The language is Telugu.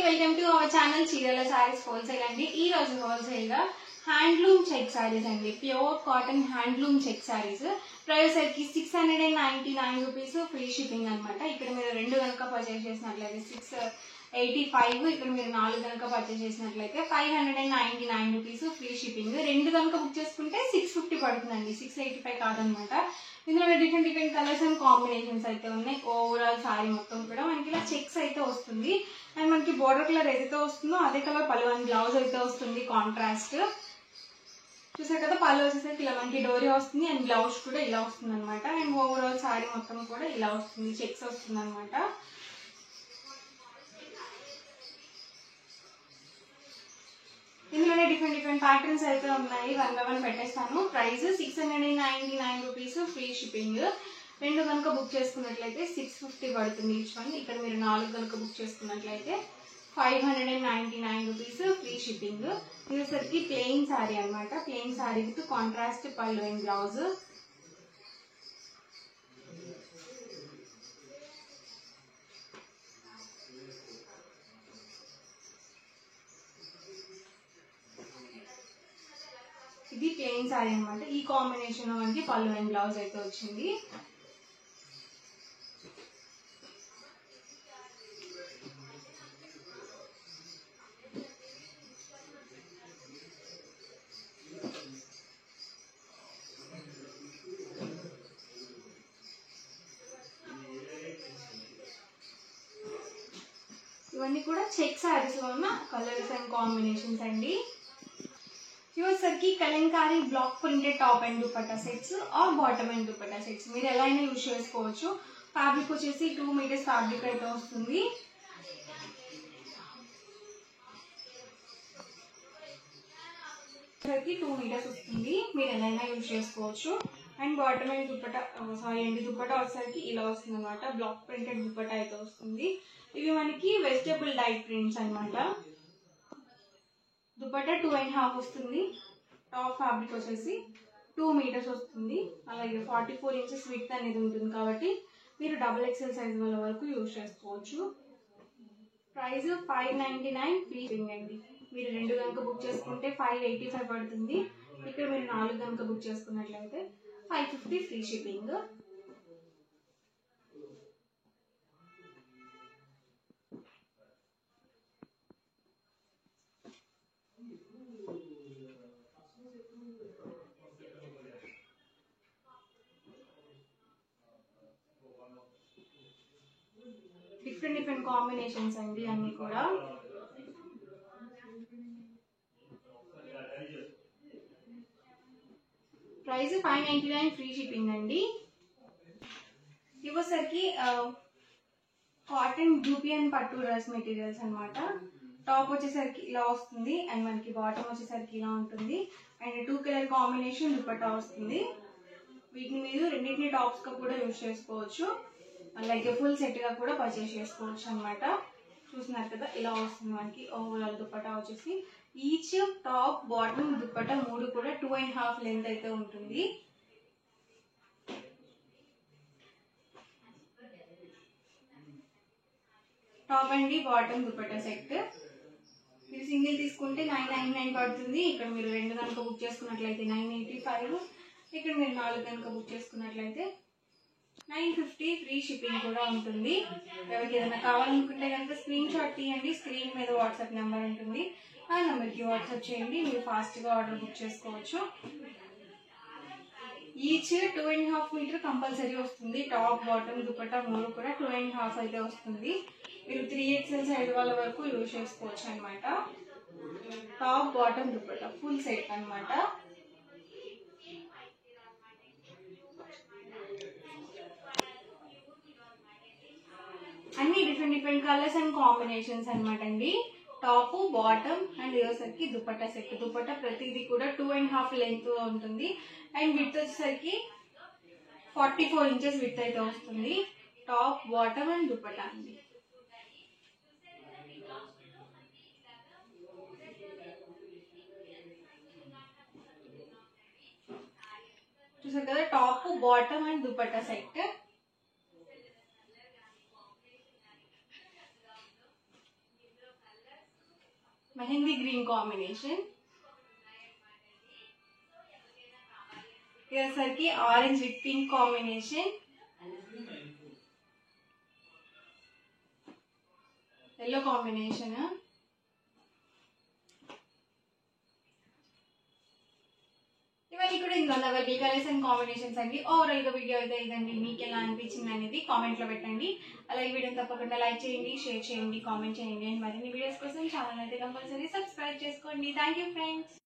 వెల్కమ్ టు అవర్ ఛానల్ చీరల సారీస్ హోల్సేల్ అండి. ఈ రోజు హోల్సేల్ గా హ్యాండ్లూమ్ చెక్ సారీస్ అండి, pure cotton handloom check saris. Price కి 699 రూపీస్, ఫ్రీ షిప్పింగ్ అనమాట. ఇక్కడ మీరు రెండు కనుక పర్చేస్ చేసినట్లయితే 685, ఇక్కడ మీరు 4 కనుక పర్చేస్ చేసినట్లయితే 599 రూపీస్, ఫ్రీ షిప్పింగ్. రెండు కనుక బుక్ చేసుకుంటే 650 పడుతుందండి, 685 కాదనమాట. ఇందులో డిఫరెంట్ కలర్స్ అండ్ కాంబినేషన్స్ అయితే ఉన్నాయి. ఓవరాల్ సారీ మొత్తం కూడా మనకి ఇలా చెక్స్ అయితే వస్తుంది. అండ్ మనకి బోర్డర్ కలర్ ఏదైతే వస్తుందో అదే కలర్ పళ్ళు అండ్ బ్లౌజ్ అయితే వస్తుంది కాంట్రాస్ట్. చూసారు కదా, పళ్ళు వచ్చేసరికి ఇలా మనకి డోరీ వస్తుంది అండ్ బ్లౌజ్ కూడా ఇలా వస్తుంది అనమాట. అండ్ ఓవరాల్ సారీ మొత్తం కూడా ఇలా వస్తుంది, చెక్స్ వస్తుంది అనమాట. ఇందులోనే డిఫరెంట్ ప్యాటర్న్స్ అయితే ఉన్నాయి. 1 by 1 పెట్టేస్తాను. Price 699 rupees, free shipping. రెండు కనుక బుక్ చేసుకున్నట్లయితే 650 పడుతుంది ఈచ్ వన్. ఇక్కడ మీరు 4 కనుక బుక్ చేసుకున్నట్లయితే 599 రూపీస్, ఫ్రీ షిప్పింగ్. ఇదేసరికి ప్లెయిన్ శారీ అనమాట. Plain sari with contrast pallu and blouse. ఇది ప్లెయిన్ శారీ అనమాట. ఈ కాంబినేషన్ మనకి పళ్ళు అండ్ బ్లౌజ్ అయితే వచ్చింది. ఇవన్నీ కూడా చెక్ శారీస్ లో ఉన్న కలర్స్ అండ్ కాంబినేషన్స్ అండి. ఇవసరికి Kalamkari block printed top and dupatta sets or bottom and dupatta sets మీరు ఎలా అయినా యూజ్ చేసుకోవచ్చు. ఫ్యాబ్రిక్ వచ్చేసి 2 మీటర్స్ ఫ్యాబ్రిక్ అయితే వస్తుంది. సరికి 2 మీటర్స్ వస్తుంది, మీరు ఎలా అయినా యూజ్ చేసుకోవచ్చు. And bottom and dupatta dupatta వచ్చేసరికి ఇలా వస్తుంది అనమాట. బ్లాక్ ప్రింటెడ్ దుపట్టా అయితే వస్తుంది. ఇవి మనకి వెజిటబుల్ డైట్ ప్రింట్స్ అనమాట. దుపట్టా 2.5 వస్తుంది. టాప్ ఫ్యాబ్రిక్ వచ్చేసి 2 మీటర్స్ వస్తుంది. అలాగే 44 ఇంచెస్ విడ్త్ అనేది ఉంటుంది కాబట్టి మీరు XXL సైజ్ వాళ్ళ వరకు యూజ్ చేసుకోవచ్చు. ప్రైస్ 599, ఫ్రీ షిప్పింగ్ అండి. మీరు రెండు కనుక బుక్ చేసుకుంటే 585 పడుతుంది. ఇక్కడ మీరు 4 కనుక బుక్ చేసుకున్నట్లయితే 550, ఫ్రీ షిప్పింగ్. డిఫరెంట్ కాంబినేషన్స్ అండి అన్ని కూడా. ప్రైస్ 599, ఫ్రీ షిప్పింగ్ అండి. ఇవసరికి కాటన్ జూపియన్ పట్టు డ్రెస్ మెటీరియల్స్ అనమాట. టాప్ వచ్చేసరికి ఇలా వస్తుంది అండ్ మనకి బాటమ్ వచ్చేసరికి ఇలా ఉంటుంది. అండ్ 2 కలర్ కాంబినేషన్ దుపట్టా వస్తుంది. వీటిని మీరు రెండింటిని టాప్స్ గా కూడా యూజ్ చేసుకోవచ్చు, అలాగే ఫుల్ సెట్ గా కూడా పర్చేస్ చేసుకోవచ్చు అనమాట. చూస్తున్నారు కదా, ఇలా వస్తుంది మనకి ఓవరాల్ దుపట్టా వచ్చేసి. ఈచ్ టాప్ బాటమ్ దుపట్టా 3 కూడా 2.5 లెంత్ అయితే ఉంటుంది. Top and bottom dupatta set మీరు సింగిల్ తీసుకుంటే 999 పడుతుంది. ఇక్కడ మీరు రెండు కనుక బుక్ చేసుకున్నట్లయితే 985. ఇక్కడ మీరు 4 కనుక బుక్ చేసుకున్నట్లయితే 950, ఫ్రీ షిప్పింగ్ కూడా ఉంటుంది. ఎవరికి ఏదైనా కావాలనుకుంటే కనుక స్క్రీన్ షాట్ తీయండి. స్క్రీన్ మీద వాట్సాప్ నెంబర్ ఉంటుంది, ఆ నెంబర్కి వాట్సాప్ చేయండి. మీరు ఫాస్ట్గా ఆర్డర్ బుక్ చేసుకోవచ్చు. ఈచ్ 2.5 మీటర్ కంపల్సరీ వస్తుంది. టాప్ బాటమ్ దుపట్టా 3 కూడా 2.5 అయితే వస్తుంది. మీరు 3XL సైజ్ వాళ్ళ వరకు యూజ్ చేసుకోవచ్చు అనమాట. Top bottom dupatta full set అనమాట. అన్ని డిఫరెంట్ కలర్స్ అండ్ కాంబినేషన్స్ అనమాట అండి. టాప్ బాటమ్ అండ్ ఇవసరికి దుపట్టా సెట్. దుపట్టా ప్రతిదీ కూడా 2.5 లెంత్ ఉంటుంది. అండ్ విడ్త్ వచ్చేసరికి 44 ఇంచెస్ విడ్త్ అయితే వస్తుంది. టాప్ బాటమ్ అండ్ దుపట్టా అండి. చూసారు కదా, top bottom and dupatta set. Mehndi green combination. ఇది వచ్చేసరికి orange with pink combination, yellow combination. ఇవన్నీ కూడా ఇందులో అవైలబుల్ కలర్స్ అండ్ కాంబినేషన్స్ అండి. ఓవరాల్ గా వీడియో అయితే ఇదండి. మీకు ఎలా అనిపించింది అనేది కామెంట్ లో పెట్టండి. అలాగే వీడియోని తప్పకుండా లైక్ చేయండి, షేర్ చేయండి, కామెంట్ చేయండి. అండ్ మరిన్ని వీడియోస్ కోసం ఛానల్ అయితే కంపల్సరీ సబ్స్క్రైబ్ చేసుకోండి. Thank you friends.